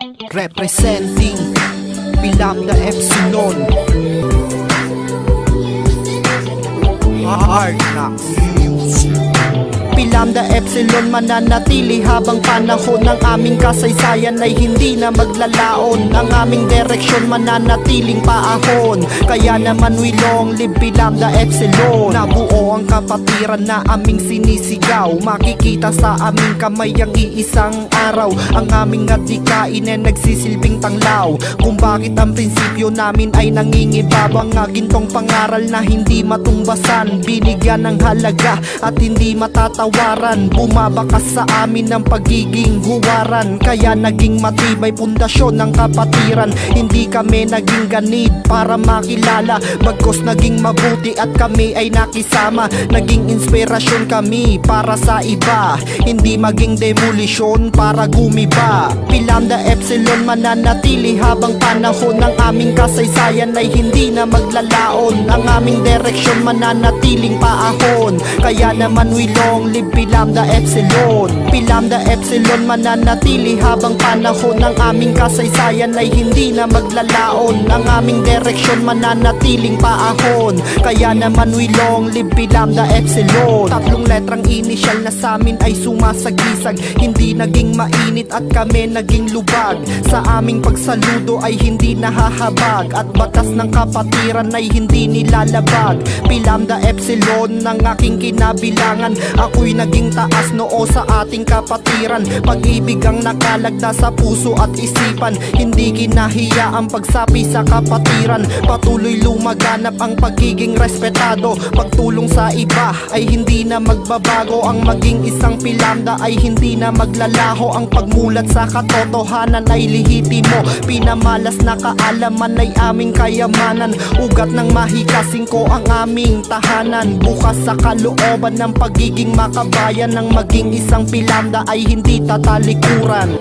Representing Pilambda Epsilon, Hard Knocks Music. Pilambda Epsilon mananatili habang panahon ng aming kasaysayan ay hindi na maglalaon. Ang aming direksyon mananatiling paahon. Kaya naman we long live Pilambda Epsilon. Nabuo ang kapatiran na aming sinisigaw. Makikita sa aming kamay ang iisang araw. Ang aming adikain ay nagsisilbing tanglaw. Kung bakit ang prinsipyo namin ay nangingibabang. Ang gintong pangaral na hindi matumbasan, binigyan ng halaga at hindi matatawaran. Bumabakas sa amin ng pagiging huwaran. Kaya naging matibay pundasyon ng kapatiran. Hindi kami naging ganid para makilala, bagkus naging mabuti at kami ay nakisama. Naging inspirasyon kami para sa iba, hindi maging demolisyon para gumiba. Pilambda Epsilon mananatili habang panahon ng aming kasaysayan ay hindi na maglalaon. Ang aming direksyon mananatiling paahon. Kaya naman we long live Pilambda Epsilon. Pilambda Epsilon mananatili habang panahon ng aming kasaysayan ay hindi na maglalaon. Ang aming direksyon mananatiling paahon. Kaya naman we long live Pilambda Epsilon. Tatlong letrang inisyal na samin ay sumasagisag, hindi naging mainit at kami naging lubag. Sa aming pagsaludo ay hindi nahahabag at batas ng kapatiran ay hindi nilalabag. Pilambda Epsilon ng aking kinabilangan, ako'y naging taas noo sa ating kapatiran. Pag-ibig ang nakalagda sa puso at isipan, hindi kinahiya ang pagsapi sa kapatiran. Patuloy lumaganap ang pagiging respetado. Pagtulong sa iba ay hindi na magbabago. Ang maging isang Pilambda ay hindi na maglalaho. Ang pagmulat sa katotohanan ay lihitimo. Pinamalas na kaalaman ay aming kayamanan. Ugat ng mahikasing ko ang aming tahanan. Bukas sa kalooban ng pagiging makabayan. Ng maging isang Pilambda ay hindi tatalikuran.